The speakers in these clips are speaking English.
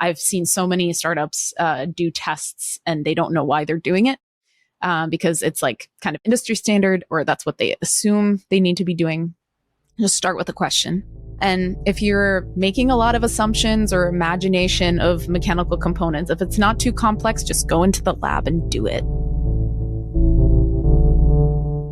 I've seen so many startups do tests and they don't know why they're doing it because it's like kind of industry standard, or that's what they assume they need to be doing. Just start with a question. And if you're making a lot of assumptions or imagination of mechanical components, if it's not too complex, just go into the lab and do it.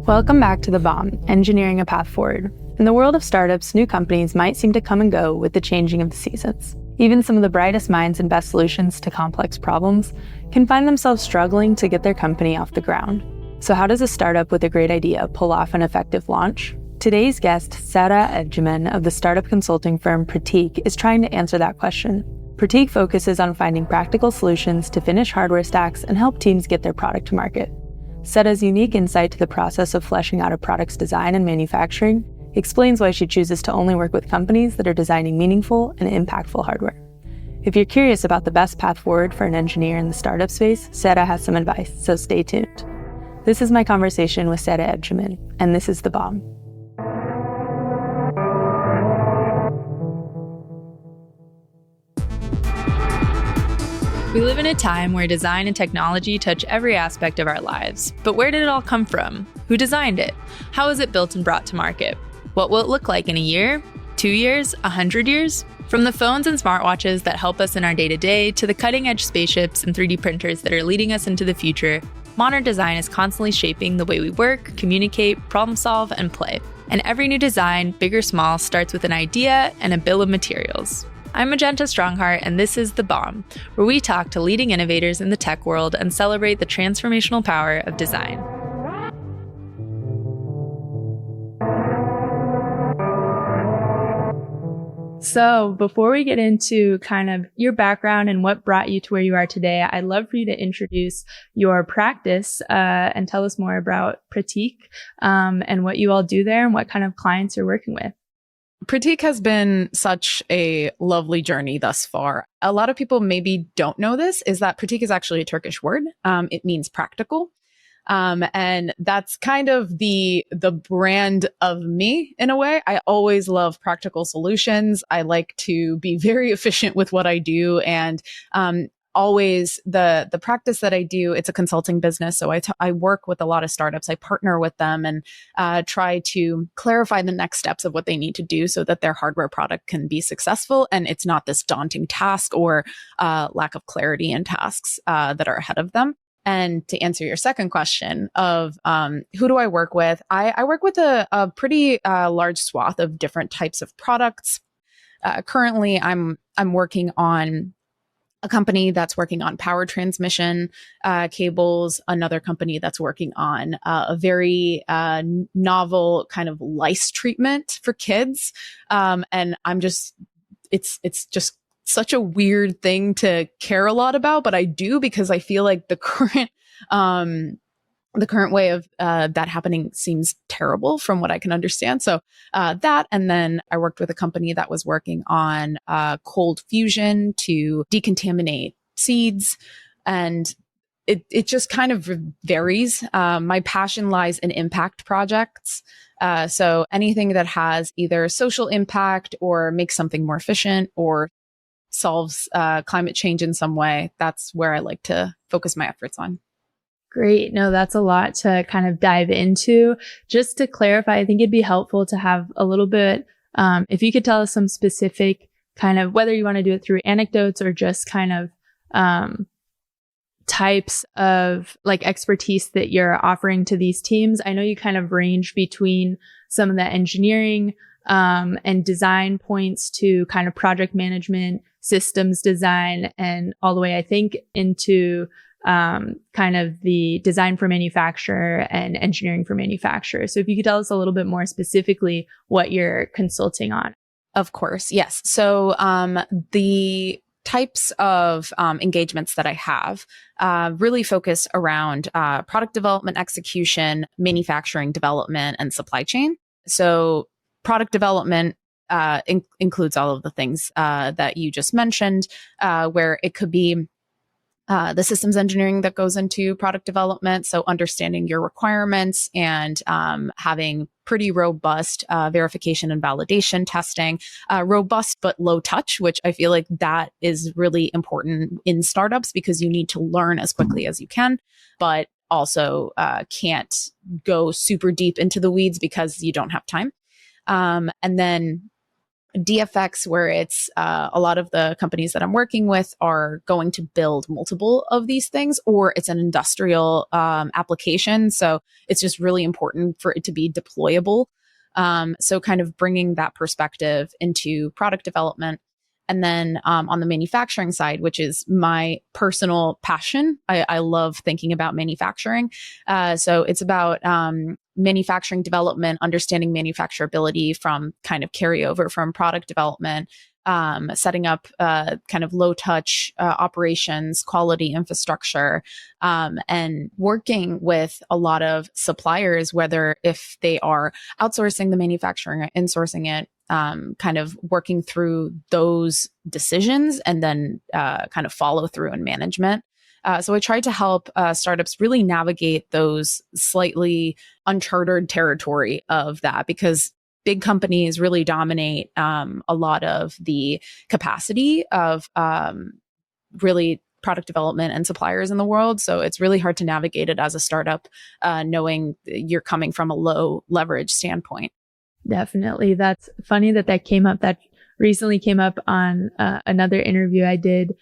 Welcome back to The Bomb, Engineering a Path Forward. In the world of startups, new companies might seem to come and go with the changing of the seasons. Even some of the brightest minds and best solutions to complex problems can find themselves struggling to get their company off the ground. So how does a startup with a great idea pull off an effective launch? Today's guest, Sera Evcimen of the startup consulting firm Pratik, is trying to answer that question. Pratik focuses on finding practical solutions to finish hardware stacks and help teams get their product to market. Sera's unique insight to the process of fleshing out a product's design and manufacturing explains why she chooses to only work with companies that are designing meaningful and impactful hardware. If you're curious about the best path forward for an engineer in the startup space, Sera has some advice, so stay tuned. This is my conversation with Sera Evcimen, and this is The Bomb. We live in a time where design and technology touch every aspect of our lives. But where did it all come from? Who designed it? How was it built and brought to market? What will it look like in a year, 2 years, 100 years? From the phones and smartwatches that help us in our day-to-day to the cutting-edge spaceships and 3D printers that are leading us into the future, modern design is constantly shaping the way we work, communicate, problem solve, and play. And every new design, big or small, starts with an idea and a bill of materials. I'm Magenta Strongheart, and this is The Bomb, where we talk to leading innovators in the tech world and celebrate the transformational power of design. So before we get into kind of your background and what brought you to where you are today, I'd love for you to introduce your practice and tell us more about Pratik and what you all do there and what kind of clients you're working with. Pratik has been such a lovely journey thus far. A lot of people maybe don't know this, is that Pratik is actually a Turkish word. It means practical. And that's kind of the brand of me in a way. I always love practical solutions. I like to be very efficient with what I do. And always the practice that I do, it's a consulting business. So I work with a lot of startups. I partner with them and try to clarify the next steps of what they need to do so that their hardware product can be successful. And it's not this daunting task or lack of clarity in tasks that are ahead of them. And to answer your second question of who do I work with? I work with a pretty large swath of different types of products. Currently, I'm working on a company that's working on power transmission cables, another company that's working on a very novel kind of lice treatment for kids. And I'm just, it's just such a weird thing to care a lot about, but I do because I feel like the current way of that happening seems terrible from what I can understand. So that, and then I worked with a company that was working on cold fusion to decontaminate seeds, and it just kind of varies. My passion lies in impact projects. So anything that has either social impact or makes something more efficient or solves climate change in some way, that's where I like to focus my efforts on. Great. No, that's a lot to kind of dive into. Just to clarify, I think it'd be helpful to have a little bit, if you could tell us some specific kind of, whether you want to do it through anecdotes or just kind of types of like expertise that you're offering to these teams. I know you kind of range between some of the engineering and design points to kind of project management, systems design, and all the way, I think, into kind of the design for manufacturer and engineering for manufacturer. So if you could tell us a little bit more specifically what you're consulting on. Of course, yes. So the types of engagements that I have really focus around product development, execution, manufacturing development, and supply chain. So product development includes all of the things that you just mentioned, where it could be the systems engineering that goes into product development. So understanding your requirements and having pretty robust verification and validation testing, robust but low touch, which I feel like that is really important in startups because you need to learn as quickly as you can, but also can't go super deep into the weeds because you don't have time. And then DFX, where it's a lot of the companies that I'm working with are going to build multiple of these things, or it's an industrial application. So it's just really important for it to be deployable. So kind of bringing that perspective into product development. And then on the manufacturing side, which is my personal passion, I love thinking about manufacturing. So it's about manufacturing development, understanding manufacturability from kind of carryover from product development, setting up kind of low touch operations, quality infrastructure, and working with a lot of suppliers, whether if they are outsourcing the manufacturing or insourcing it, kind of working through those decisions and then kind of follow through in management. So I tried to help startups really navigate those slightly uncharted territory of that because big companies really dominate a lot of the capacity of really product development and suppliers in the world. So it's really hard to navigate it as a startup, knowing you're coming from a low leverage standpoint. Definitely. That's funny that came up. That recently came up on another interview I did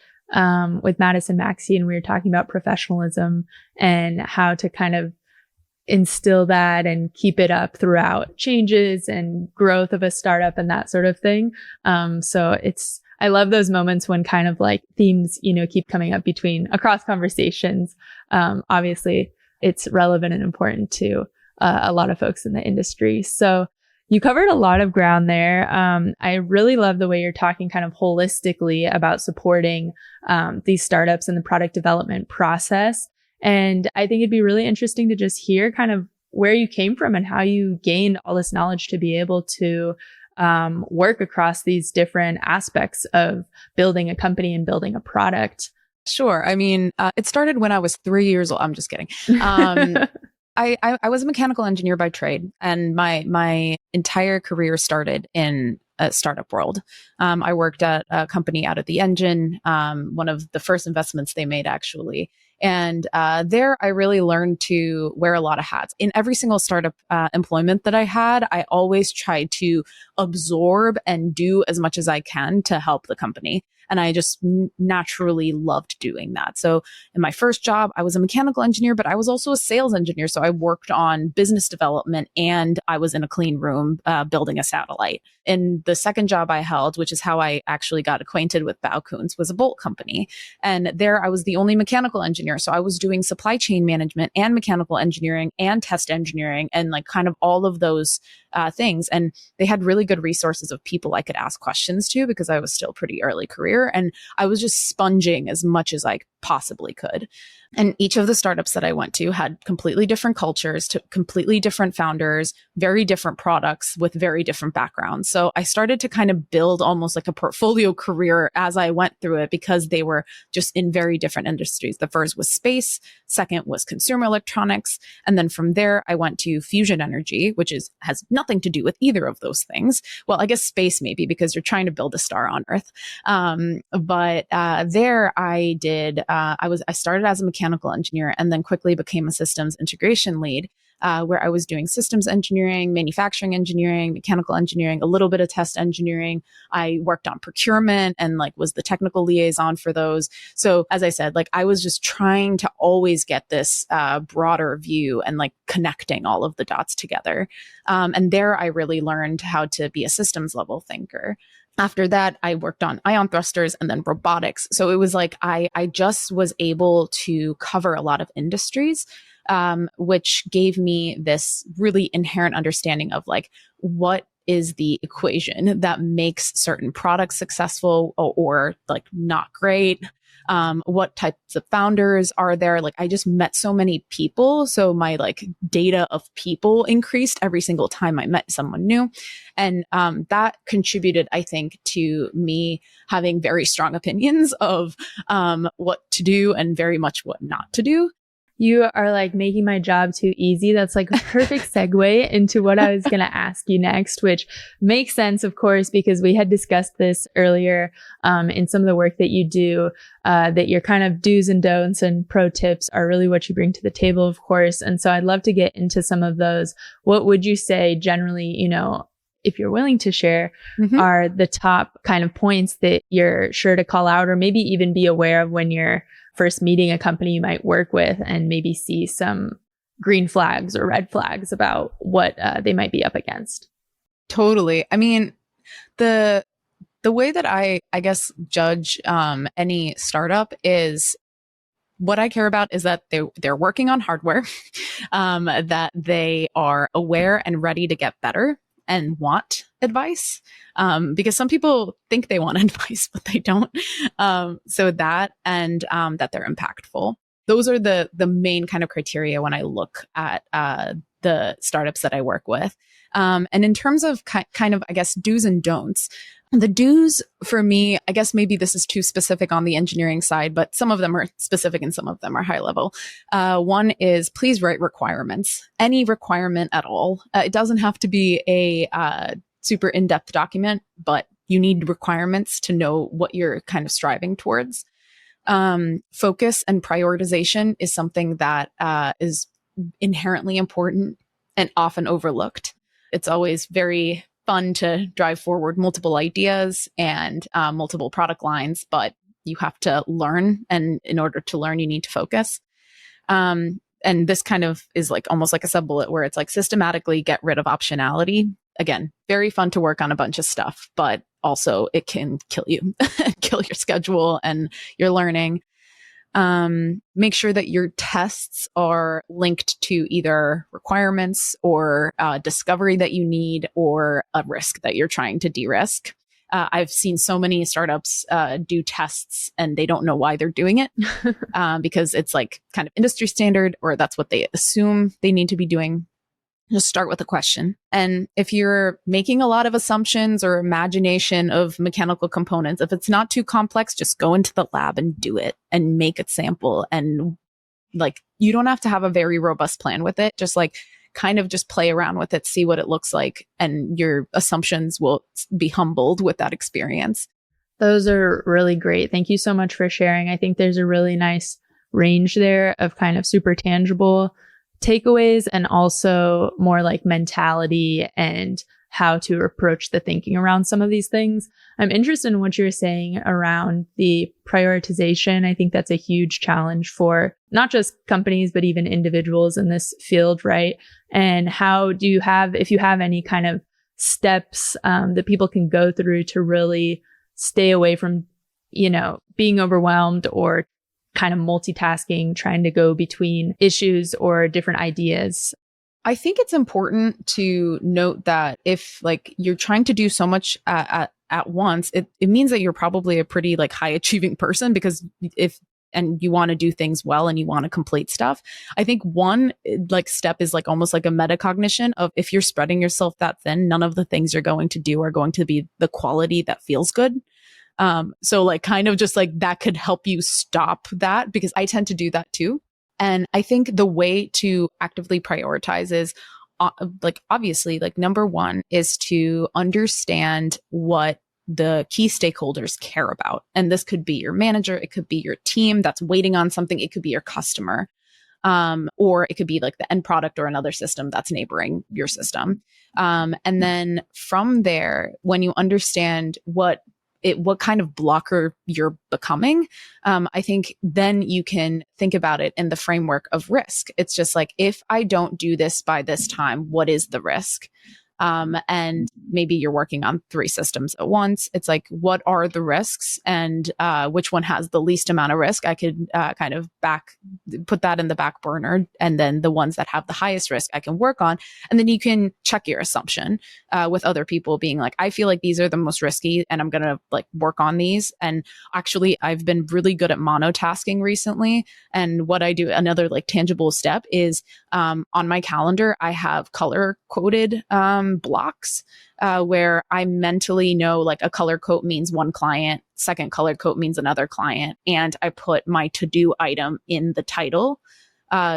with Madison Maxey, and we were talking about professionalism and how to kind of instill that and keep it up throughout changes and growth of a startup and that sort of thing. So I love those moments when kind of like themes, keep coming up across conversations. Obviously it's relevant and important to a lot of folks in the industry. So you covered a lot of ground there. I really love the way you're talking kind of holistically about supporting these startups in the product development process. And I think it'd be really interesting to just hear kind of where you came from and how you gained all this knowledge to be able to work across these different aspects of building a company and building a product. Sure. I mean, it started when I was 3 years old. I'm just kidding. I was a mechanical engineer by trade, and my entire career started in a startup world. I worked at a company out of the engine, one of the first investments they made, actually. And there, I really learned to wear a lot of hats. In every single startup employment that I had, I always tried to absorb and do as much as I can to help the company. And I just naturally loved doing that. So in my first job, I was a mechanical engineer, but I was also a sales engineer. So I worked on business development and I was in a clean room building a satellite. And the second job I held, which is how I actually got acquainted with Baukunz, was a bolt company. And there I was the only mechanical engineer. So I was doing supply chain management and mechanical engineering and test engineering and like kind of all of those things. And they had really good resources of people I could ask questions to because I was still pretty early career. And I was just sponging as much as I possibly could. And each of the startups that I went to had completely different cultures, to completely different founders, very different products with very different backgrounds. So I started to kind of build almost like a portfolio career as I went through it because they were just in very different industries. The first was space, second was consumer electronics. And then from there, I went to fusion energy, which has nothing to do with either of those things. Well, I guess space maybe because you're trying to build a star on Earth. But there I did, I started as a mechanical engineer and then quickly became a systems integration lead, where I was doing systems engineering, manufacturing engineering, mechanical engineering, a little bit of test engineering. I worked on procurement and like was the technical liaison for those. So as I said, like I was just trying to always get this broader view and like connecting all of the dots together. And there I really learned how to be a systems level thinker. After that, I worked on ion thrusters and then robotics. So it was like I just was able to cover a lot of industries, which gave me this really inherent understanding of like what is the equation that makes certain products successful or like not great. What types of founders are there? Like I just met so many people. So my like data of people increased every single time I met someone new. And that contributed, I think, to me having very strong opinions of what to do and very much what not to do. You are like making my job too easy. That's like a perfect segue into what I was going to ask you next, which makes sense, of course, because we had discussed this earlier in some of the work that you do, that your kind of do's and don'ts and pro tips are really what you bring to the table, of course. And so I'd love to get into some of those. What would you say generally, you know, if you're willing to share, are the top kind of points that you're sure to call out or maybe even be aware of when you're first meeting a company you might work with and maybe see some green flags or red flags about what they might be up against? Totally. I mean, the way that I guess judge any startup is what I care about is that they're working on hardware, that they are aware and ready to get better and want advice, because some people think they want advice, but they don't. So that and that they're impactful. Those are the main kind of criteria when I look at the startups that I work with. And in terms of kind of, I guess, do's and don'ts, the do's for me, I guess maybe this is too specific on the engineering side, but some of them are specific and some of them are high level. One is please write requirements, any requirement at all. It doesn't have to be a super in-depth document, but you need requirements to know what you're kind of striving towards. Focus and prioritization is something that is inherently important and often overlooked. It's always very fun to drive forward multiple ideas and multiple product lines, but you have to learn. And in order to learn, you need to focus. And this kind of is like almost like a sub bullet where it's like systematically get rid of optionality. Again, very fun to work on a bunch of stuff, but also it can kill you, kill your schedule and your learning. Make sure that your tests are linked to either requirements or discovery that you need or a risk that you're trying to de-risk. I've seen so many startups do tests and they don't know why they're doing it because it's like kind of industry standard or that's what they assume they need to be doing. Just start with a question. And if you're making a lot of assumptions or imagination of mechanical components, if it's not too complex, just go into the lab and do it and make a sample. And like, you don't have to have a very robust plan with it. Just like kind of just play around with it, see what it looks like. And your assumptions will be humbled with that experience. Those are really great. Thank you so much for sharing. I think there's a really nice range there of kind of super tangible takeaways and also more like mentality and how to approach the thinking around some of these things. I'm interested in what you're saying around the prioritization. I think that's a huge challenge for not just companies, but even individuals in this field, right? And how do you have, if you have any kind of steps that people can go through to really stay away from, you know, being overwhelmed or kind of multitasking, trying to go between issues or different ideas? I think it's important to note that if like you're trying to do so much at once, it means that you're probably a pretty like high achieving person because and you want to do things well and you want to complete stuff. I think one like step is like almost like a metacognition of if you're spreading yourself that thin, none of the things you're going to do are going to be the quality that feels good. So like kind of just like that could help you stop that because I tend to do that too. And I think the way to actively prioritize is like obviously like number one is to understand what the key stakeholders care about. And this could be your manager. It could be your team that's waiting on something. It could be your customer. Or it could be like the end product or another system that's neighboring your system. And then from there, when you understand what kind of blocker you're becoming, I think then you can think about it in the framework of risk. It's just like, if I don't do this by this time, what is the risk? And maybe you're working on 3 systems at once. It's like, what are the risks, and which one has the least amount of risk? I could kind of put that in the back burner, and then the ones that have the highest risk I can work on. And then you can check your assumption with other people being like, I feel like these are the most risky and I'm going to like work on these. And actually, I've been really good at monotasking recently. And what I do, another like tangible step is on my calendar, I have color coded blocks where I mentally know like a color code means one client, second color code means another client. And I put my to-do item in the title.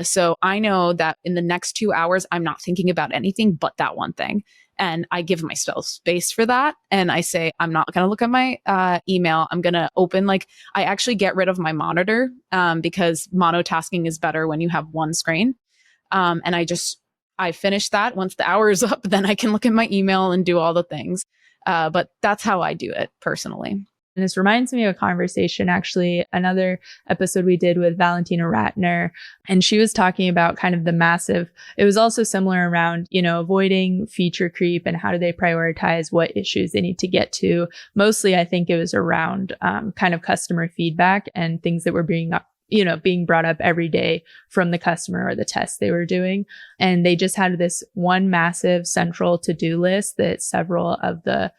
So I know that in the next 2 hours, I'm not thinking about anything but that one thing. And I give myself space for that. And I say, I'm not going to look at my email. I'm going to open, I actually get rid of my monitor because monotasking is better when you have one screen. And I finish that. Once the hour is up, then I can look at my email and do all the things. But that's how I do it personally. And this reminds me of a conversation, actually, another episode we did with Valentina Ratner. And she was talking about kind of it was also similar around, avoiding feature creep and how do they prioritize what issues they need to get to. Mostly, I think it was around kind of customer feedback and things that were being brought up every day from the customer or the tests they were doing. And they just had this one massive central to-do list that several of the,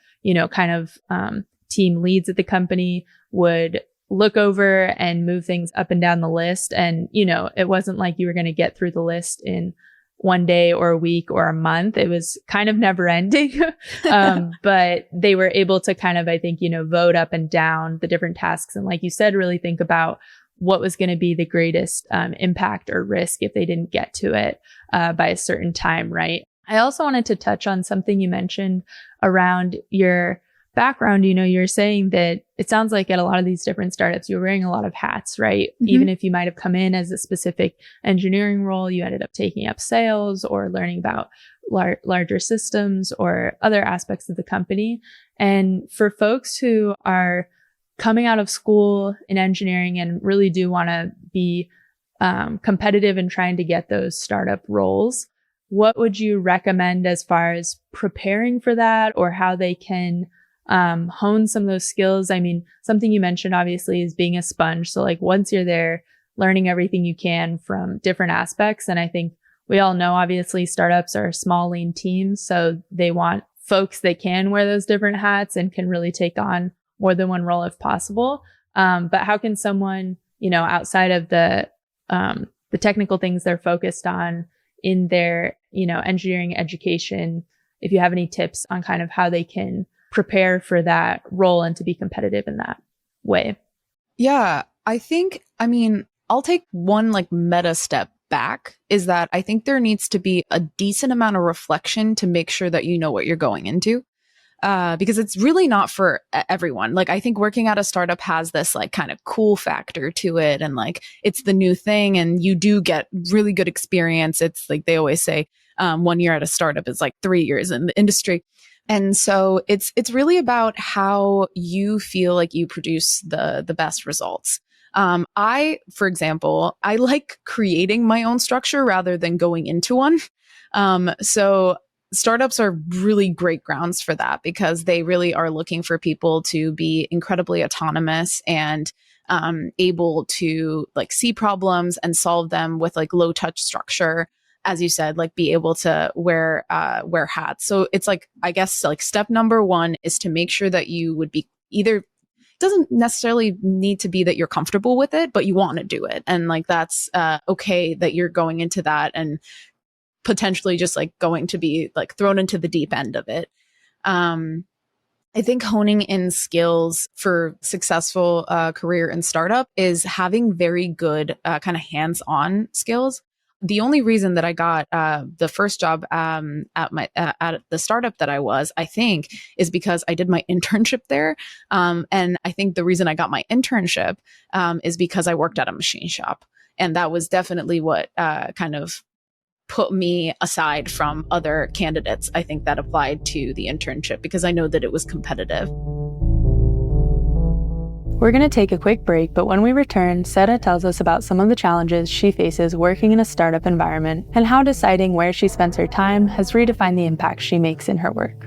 team leads at the company would look over and move things up and down the list. And, it wasn't like you were going to get through the list in one day or a week or a month. It was kind of never ending. But they were able to kind of, I think, vote up and down the different tasks. And like you said, really think about what was going to be the greatest impact or risk if they didn't get to it by a certain time, right? I also wanted to touch on something you mentioned around your background. You're saying that it sounds like at a lot of these different startups, you're wearing a lot of hats, right? Mm-hmm. Even if you might have come in as a specific engineering role, you ended up taking up sales or learning about larger systems or other aspects of the company. And for folks who are coming out of school in engineering and really do want to be competitive and trying to get those startup roles, what would you recommend as far as preparing for that, or how they can hone some of those skills? I mean, something you mentioned obviously is being a sponge. So once you're there, learning everything you can from different aspects. And I think we all know, obviously, startups are small, lean teams. So they want folks that can wear those different hats and can really take on more than one role if possible. But how can someone, outside of the technical things they're focused on in their, engineering education, if you have any tips on kind of how they can prepare for that role and to be competitive in that way? Yeah, I'll take one meta step back, is that I think there needs to be a decent amount of reflection to make sure that you know what you're going into. Because it's really not for everyone. I think working at a startup has this kind of cool factor to it. And it's the new thing and you do get really good experience. It's they always say, 1 year at a startup is 3 years in the industry. And so it's really about how you feel like you produce the best results. For example, I like creating my own structure rather than going into one. So startups are really great grounds for that, because they really are looking for people to be incredibly autonomous and able to see problems and solve them with low touch structure. As you said, be able to wear hats. So it's I guess step number one is to make sure that you would be either, doesn't necessarily need to be that you're comfortable with it, but you want to do it. And that's okay that you're going into that and potentially just going to be thrown into the deep end of it. I think honing in skills for successful career in startup is having very good kind of hands-on skills. The only reason that I got the first job at the startup that I was, I think, is because I did my internship there. And I think the reason I got my internship is because I worked at a machine shop. And that was definitely what kind of put me aside from other candidates, I think, that applied to the internship, because I know that it was competitive. We're going to take a quick break, but when we return, Sera tells us about some of the challenges she faces working in a startup environment and how deciding where she spends her time has redefined the impact she makes in her work.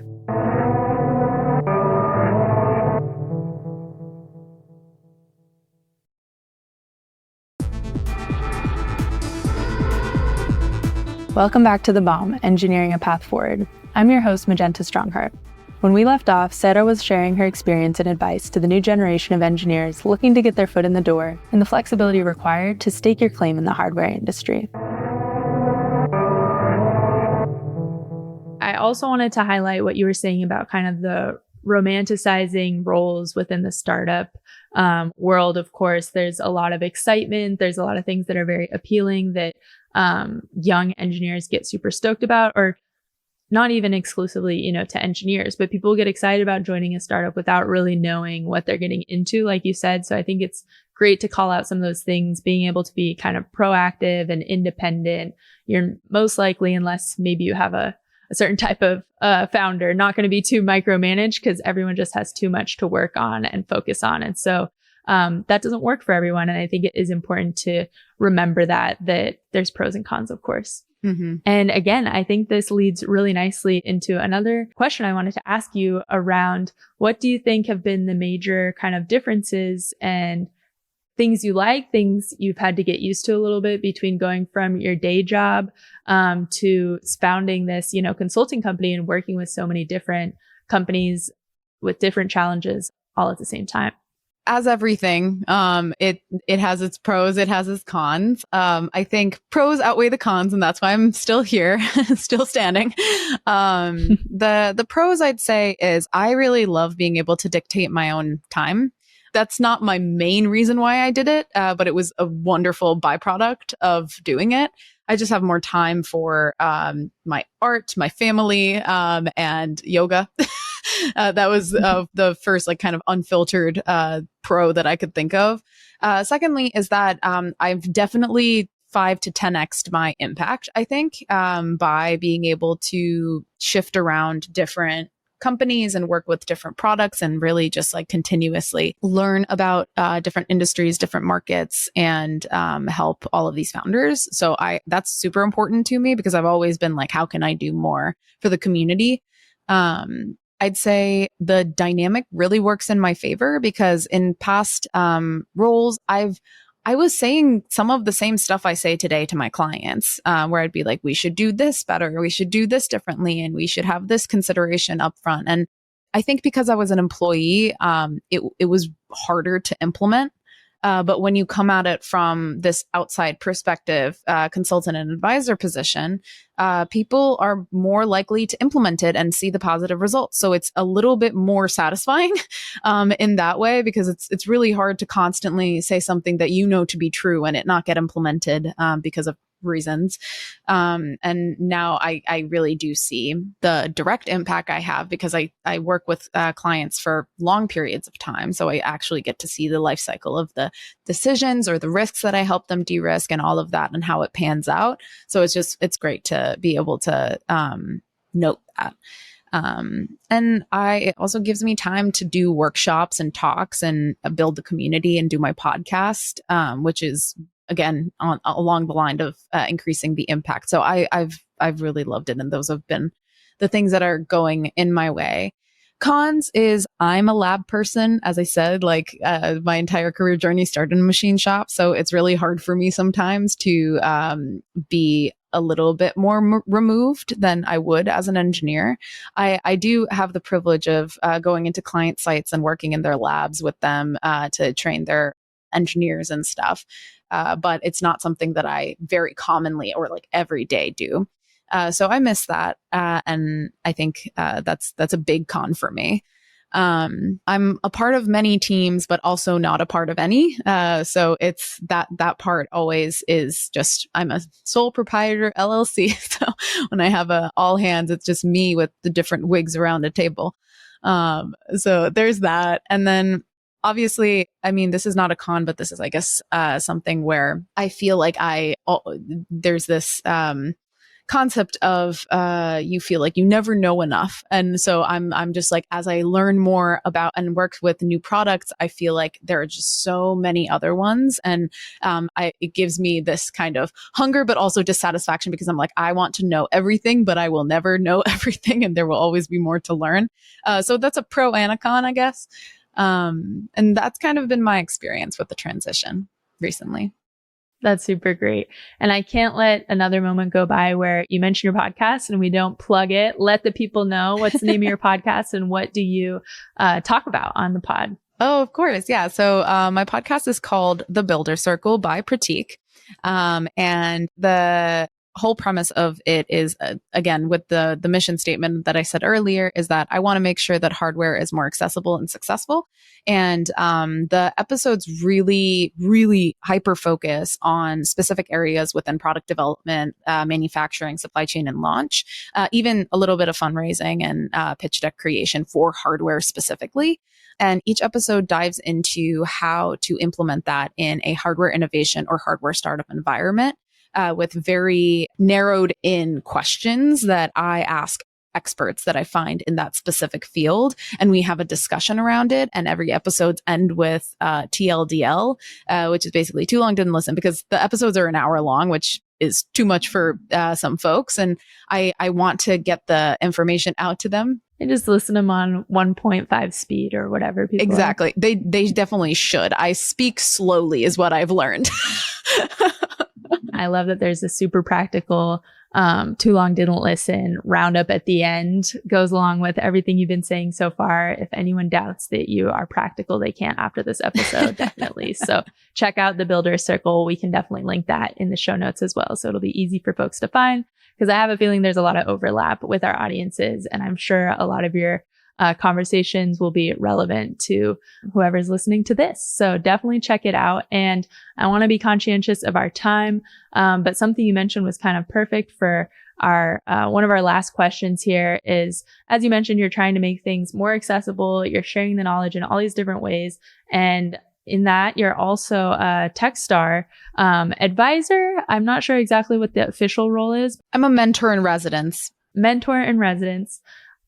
Welcome back to The Bomb, Engineering a Path Forward. I'm your host, Magenta Strongheart. When we left off, Sera was sharing her experience and advice to the new generation of engineers looking to get their foot in the door and the flexibility required to stake your claim in the hardware industry. I also wanted to highlight what you were saying about kind of the romanticizing roles within the startup world. Of course, there's a lot of excitement. There's a lot of things that are very appealing that young engineers get super stoked about, or not even exclusively, to engineers, but people get excited about joining a startup without really knowing what they're getting into, like you said. So I think it's great to call out some of those things, being able to be kind of proactive and independent. You're most likely, unless maybe you have a certain type of founder, not going to be too micromanaged because everyone just has too much to work on and focus on. And so that doesn't work for everyone. And I think it is important to remember that there's pros and cons, of course. Mm-hmm. And again, I think this leads really nicely into another question I wanted to ask you around what do you think have been the major kind of differences and things you like, things you've had to get used to a little bit between going from your day job to founding this, consulting company and working with so many different companies with different challenges all at the same time? As everything, it has its pros, it has its cons. I think pros outweigh the cons, and that's why I'm still here, still standing. The pros I'd say is I really love being able to dictate my own time. That's not my main reason why I did it, but it was a wonderful byproduct of doing it. I just have more time for my art, my family, and yoga. That was the first kind of unfiltered pro that I could think of. Secondly is that I've definitely 5 to 10x'd my impact, I think, by being able to shift around different companies and work with different products and really just continuously learn about different industries, different markets, and help all of these founders. So that's super important to me because I've always been how can I do more for the community? I'd say the dynamic really works in my favor because in past roles, I was saying some of the same stuff I say today to my clients, where I'd be like, we should do this better, we should do this differently, and we should have this consideration up front. And I think because I was an employee, it was harder to implement. But when you come at it from this outside perspective, consultant and advisor position, people are more likely to implement it and see the positive results. So it's a little bit more satisfying in that way because it's really hard to constantly say something that you know to be true and it not get implemented because of reasons. And now I really do see the direct impact I have because I work with clients for long periods of time. So I actually get to see the life cycle of the decisions or the risks that I help them de-risk and all of that and how it pans out. So it's great to be able to note that. And it also gives me time to do workshops and talks and build the community and do my podcast, which is again along the line of increasing the impact. So I've really loved it, and those have been the things that are going in my way. Cons is I'm a lab person, as I said, my entire career journey started in a machine shop, so it's really hard for me sometimes to be a little bit more removed than I would as an engineer. I do have the privilege of going into client sites and working in their labs with them to train their engineers and stuff. But it's not something that I very commonly or every day do. So I miss that. And I think that's a big con for me. I'm a part of many teams, but also not a part of any. So it's that part always is just, I'm a sole proprietor LLC. So when I have all hands, it's just me with the different wigs around a table. So there's that. And then obviously, this is not a con, but this is, I guess, something where I feel like there's this, concept of you feel like you never know enough. And so I'm just like, as I learn more about and work with new products, I feel like there are just so many other ones. And it gives me this kind of hunger, but also dissatisfaction, because I'm like, I want to know everything, but I will never know everything, and there will always be more to learn. So that's a pro and a con, I guess. And that's kind of been my experience with the transition recently. That's super great. And I can't let another moment go by where you mention your podcast and we don't plug it. Let the people know what's the name of your podcast and what do you talk about on the pod? Oh, of course. Yeah. So my podcast is called The Builder Circle by Pratik. And the whole premise of it is, again, with the mission statement that I said earlier, is that I want to make sure that hardware is more accessible and successful. And the episodes really, really hyper focus on specific areas within product development, manufacturing, supply chain, and launch, even a little bit of fundraising and pitch deck creation for hardware specifically. And each episode dives into how to implement that in a hardware innovation or hardware startup environment, with very narrowed in questions that I ask experts that I find in that specific field. And we have a discussion around it. And every episodes end with TLDL, which is basically too long, didn't listen, because the episodes are an hour long, which is too much for some folks. And I want to get the information out to them. And just listen to them on 1.5 speed or whatever people Exactly. Are. They definitely should. I speak slowly is what I've learned. I love that there's a super practical, too long didn't listen roundup at the end, goes along with everything you've been saying so far. If anyone doubts that you are practical, they can't after this episode, definitely. So check out the Builder Circle. We can definitely link that in the show notes as well. So it'll be easy for folks to find, because I have a feeling there's a lot of overlap with our audiences. And I'm sure a lot of your conversations will be relevant to whoever's listening to this. So definitely check it out. And I want to be conscientious of our time. But something you mentioned was kind of perfect for our, one of our last questions here is, as you mentioned, you're trying to make things more accessible. You're sharing the knowledge in all these different ways. And in that, you're also a Techstar advisor. I'm not sure exactly what the official role is. I'm a mentor in residence. Mentor in residence.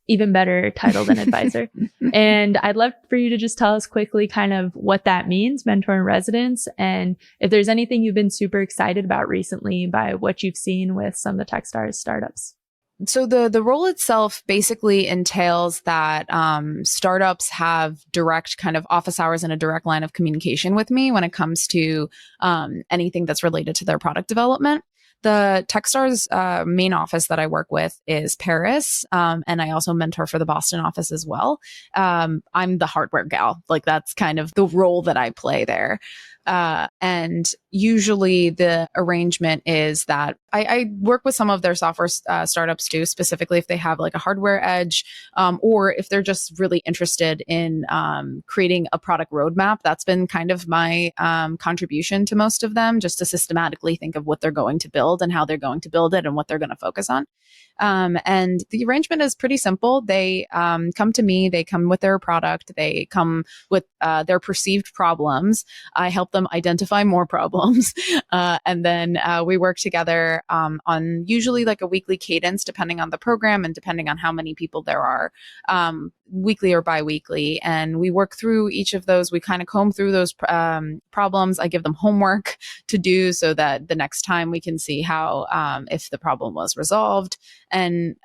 Even better title than advisor. And I'd love for you to just tell us quickly kind of what that means, mentor in residence, and if there's anything you've been super excited about recently by what you've seen with some of the Techstars startups. So the role itself basically entails that startups have direct kind of office hours and a direct line of communication with me when it comes to anything that's related to their product development. The Techstars main office that I work with is Paris, and I also mentor for the Boston office as well. I'm the hardware gal. Like, that's kind of the role that I play there. And usually the arrangement is that I work with some of their software startups too, specifically if they have like a hardware edge, or if they're just really interested in creating a product roadmap. That's been kind of my contribution to most of them, just to systematically think of what they're going to build and how they're going to build it and what they're going to focus on. And the arrangement is pretty simple. They come to me, they come with their product, they come with their perceived problems. I help them identify more problems. And then we work together on usually like a weekly cadence, depending on the program and depending on how many people there are, weekly or biweekly. And we work through each of those. We kind of comb through those problems. I give them homework to do so that the next time we can see how, if the problem was resolved, and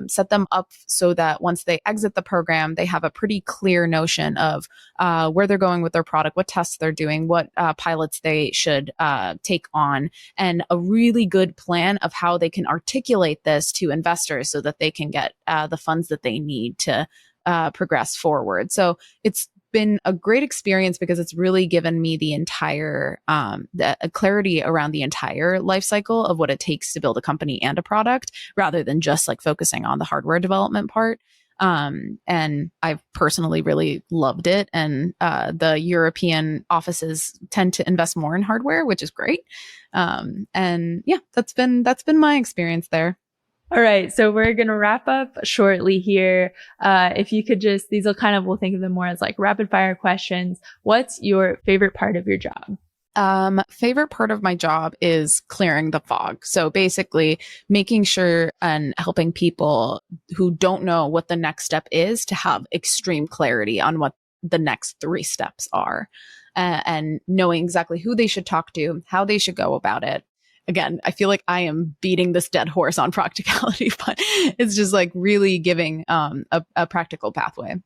set them up so that once they exit the program, they have a pretty clear notion of where they're going with their product, what tests they're doing, what pilots they should take on, and a really good plan of how they can articulate this to investors so that they can get the funds that they need to progress forward. So it's been a great experience because it's really given me the entire clarity around the entire life cycle of what it takes to build a company and a product, rather than just like focusing on the hardware development part. And I've personally really loved it. And the European offices tend to invest more in hardware, which is great. And yeah, that's been my experience there. All right. So we're going to wrap up shortly here. If you could just, these will kind of, we'll think of them more as like rapid fire questions. What's your favorite part of your job? Favorite part of my job is clearing the fog. So basically making sure and helping people who don't know what the next step is to have extreme clarity on what the next 3 steps are, and knowing exactly who they should talk to, how they should go about it. Again, I feel like I am beating this dead horse on practicality, but it's just like really giving a practical pathway.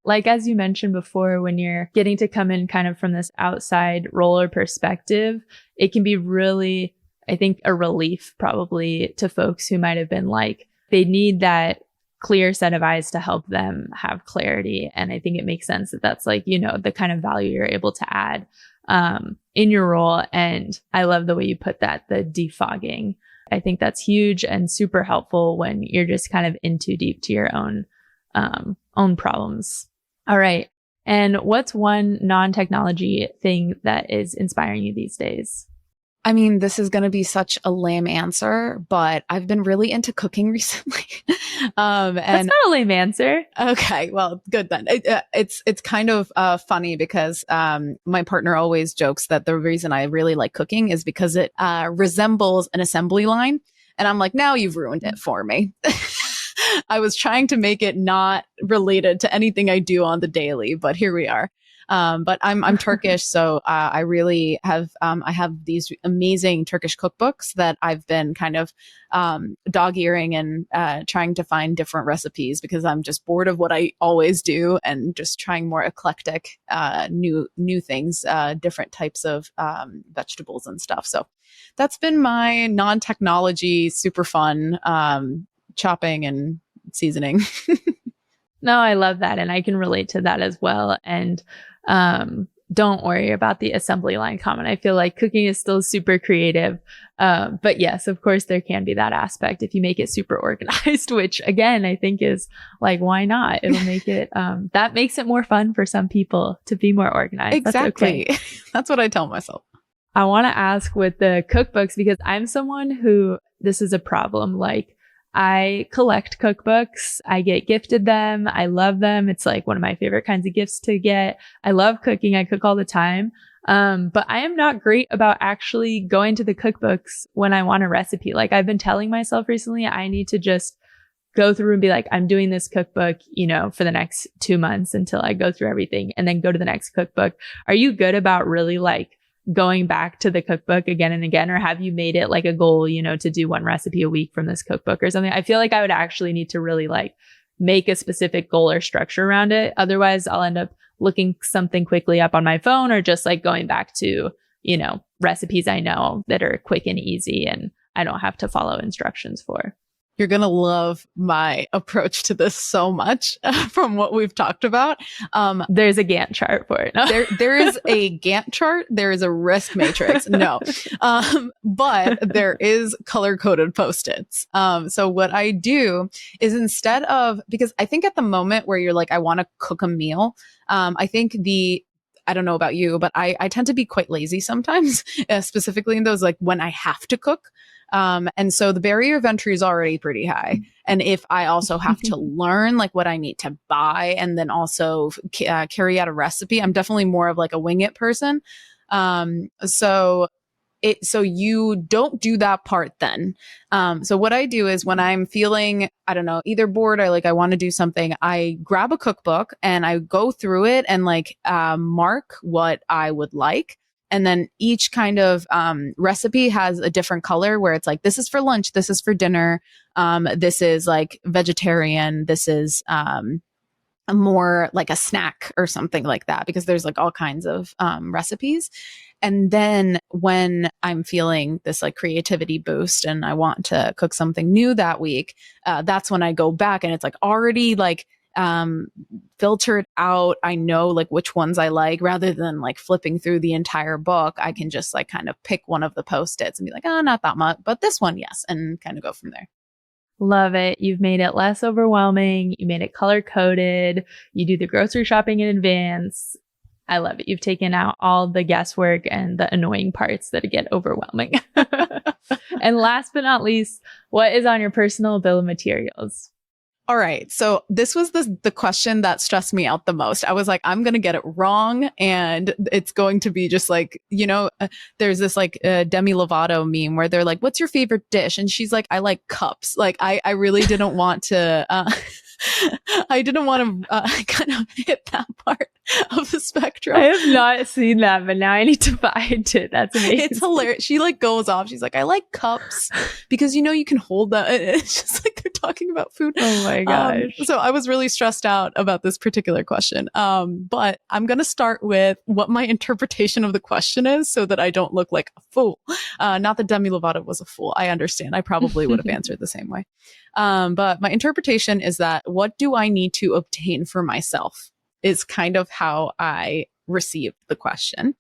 Like, as you mentioned before, when you're getting to come in kind of from this outside role or perspective, it can be really, I think, a relief probably to folks who might have been like, they need that clear set of eyes to help them have clarity. And I think it makes sense that that's like, the kind of value you're able to add in your role. And I love the way you put that, the defogging. I think that's huge and super helpful when you're just kind of in too deep to your own problems. All right. And what's one non-technology thing that is inspiring you these days? I mean, this is going to be such a lame answer, but I've been really into cooking recently. That's not a lame answer. Okay, well, good then. It's kind of funny because my partner always jokes that the reason I really like cooking is because it resembles an assembly line. And I'm like, now you've ruined it for me. I was trying to make it not related to anything I do on the daily, but here we are. But I'm Turkish, so I really have I have these amazing Turkish cookbooks that I've been kind of dog-earing and trying to find different recipes because I'm just bored of what I always do and just trying more eclectic new things, different types of vegetables and stuff. So that's been my non-technology, super fun chopping and seasoning. No, I love that. And I can relate to that as well. And don't worry about the assembly line comment. I feel like cooking is still super creative. But yes, of course, there can be that aspect if you make it super organized, which again, I think is like, why not? It'll make it, that makes it more fun for some people to be more organized. Exactly. That's okay. That's what I tell myself. I want to ask with the cookbooks, because I'm someone who this is a problem. Like, I collect cookbooks. I get gifted them. I love them. It's like one of my favorite kinds of gifts to get. I love cooking. I cook all the time. But I am not great about actually going to the cookbooks when I want a recipe. Like, I've been telling myself recently, I need to just go through and be like, I'm doing this cookbook, for the next 2 months until I go through everything and then go to the next cookbook. Are you good about really like going back to the cookbook again and again, or have you made it like a goal, to do 1 recipe a week from this cookbook or something? I feel like I would actually need to really like make a specific goal or structure around it. Otherwise, I'll end up looking something quickly up on my phone or just like going back to, recipes I know that are quick and easy and I don't have to follow instructions for. You're going to love my approach to this so much from what we've talked about. There's a Gantt chart for it. No? There is a Gantt chart. There is a risk matrix. No. But there is color-coded Post-its. So what I do is instead of, because I think at the moment where you're like, I want to cook a meal, I think I don't know about you, but I tend to be quite lazy sometimes, specifically in those like when I have to cook. And so the barrier of entry is already pretty high. And if I also have to learn like what I need to buy and then also carry out a recipe, I'm definitely more of like a wing it person. So you don't do that part then. So what I do is when I'm feeling, I don't know, either bored or like I want to do something, I grab a cookbook and I go through it and like mark what I would like. And then each kind of recipe has a different color where it's like, this is for lunch, this is for dinner, this is like vegetarian, this is more like a snack or something like that, because there's like all kinds of recipes. And then when I'm feeling this like creativity boost and I want to cook something new that week, that's when I go back and it's like already like filtered out. I know like which ones I like, rather than like flipping through the entire book. I can just like kind of pick one of the Post-its and be like, oh, not that much, but this one, yes. And kind of go from there. Love it. You've made it less overwhelming. You made it color coded. You do the grocery shopping in advance. I love it. You've taken out all the guesswork and the annoying parts that get overwhelming. And last but not least, what is on your personal bill of materials? All right. So this was the question that stressed me out the most. I was like, I'm going to get it wrong. And it's going to be just like, there's this like Demi Lovato meme where they're like, what's your favorite dish? And she's like, I like cups. Like, I really didn't want to, I didn't want to kind of hit that part of the spectrum. I have not seen that, but now I need to find it. That's amazing. It's hilarious. She like goes off. She's like, I like cups because you can hold them. It's just like they're talking about food. Oh my gosh. So I was really stressed out about this particular question. But I'm going to start with what my interpretation of the question is so that I don't look like a fool. Not that Demi Lovato was a fool. I understand. I probably would have answered the same way. But my interpretation is that what do I need to obtain for myself is kind of how I received the question.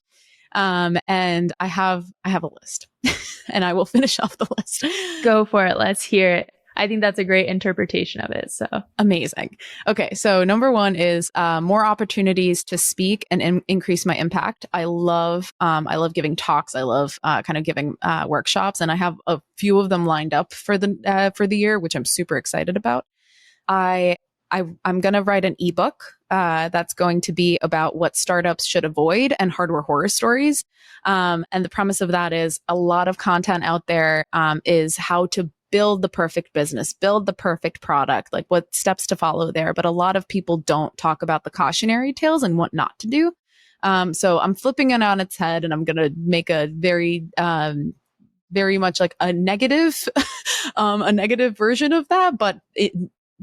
And I have a list and I will finish off the list. Go for it. Let's hear it. I think that's a great interpretation of it. So amazing. Okay. So number one is, more opportunities to speak and increase my impact. I love giving talks. I love, kind of giving, workshops, and I have a few of them lined up for the year, which I'm super excited about. I'm going to write an ebook, that's going to be about what startups should avoid and hardware horror stories. And the premise of that is a lot of content out there, is how to build the perfect business, build the perfect product, like what steps to follow there. But a lot of people don't talk about the cautionary tales and what not to do. So I'm flipping it on its head, and I'm going to make a very much like a negative, a negative version of that, but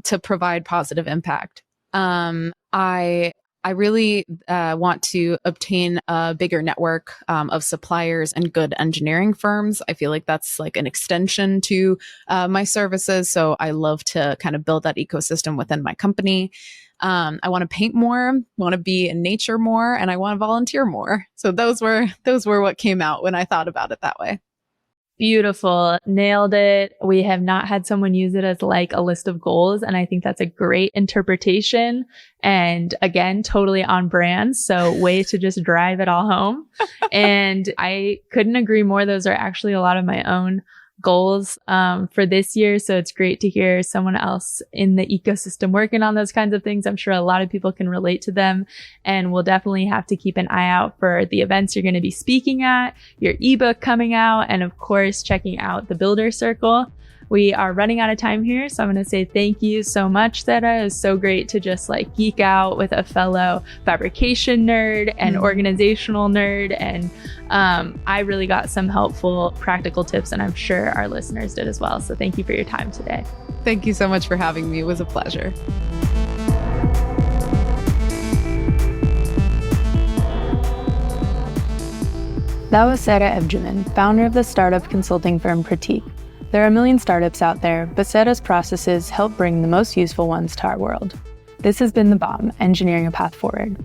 to provide positive impact. I really want to obtain a bigger network of suppliers and good engineering firms. I feel like that's like an extension to my services. So I love to kind of build that ecosystem within my company. I want to paint more, want to be in nature more, and I want to volunteer more. So those were what came out when I thought about it that way. beautiful. Nailed it. We have not had someone use it as like a list of goals. And I think that's a great interpretation. And again, totally on brand. So way to just drive it all home. And I couldn't agree more. Those are actually a lot of my own goals for this year. So it's great to hear someone else in the ecosystem working on those kinds of things. I'm sure a lot of people can relate to them, and we'll definitely have to keep an eye out for the events you're going to be speaking at, your ebook coming out, and of course, checking out the Builder Circle. We are running out of time here, so I'm going to say thank you so much, Sera. It was so great to just like geek out with a fellow fabrication nerd and organizational nerd. And I really got some helpful practical tips, and I'm sure our listeners did as well. So thank you for your time today. Thank you so much for having me. It was a pleasure. That was Sera Evcimen, founder of the startup consulting firm Pratik. There are a million startups out there, but Sera's processes help bring the most useful ones to our world. This has been The Bomb, Engineering a Path Forward.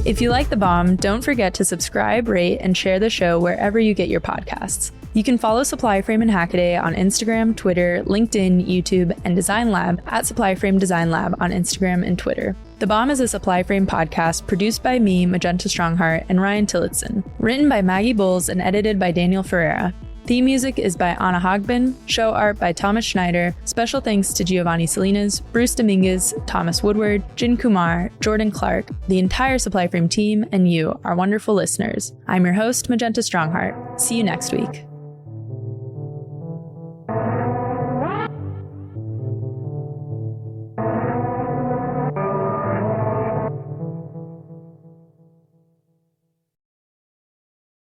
If you like The Bomb, don't forget to subscribe, rate, and share the show wherever you get your podcasts. You can follow SupplyFrame and Hackaday on Instagram, Twitter, LinkedIn, YouTube, and Design Lab at SupplyFrame Design Lab on Instagram and Twitter. The Bomb is a SupplyFrame podcast produced by me, Magenta Strongheart, and Ryan Tillotson. Written by Maggie Bowles and edited by Daniel Ferreira. Theme music is by Anna Hogbin, show art by Thomas Schneider, special thanks to Giovanni Salinas, Bruce Dominguez, Thomas Woodward, Jin Kumar, Jordan Clark, the entire SupplyFrame team, and you, our wonderful listeners. I'm your host, Magenta Strongheart. See you next week.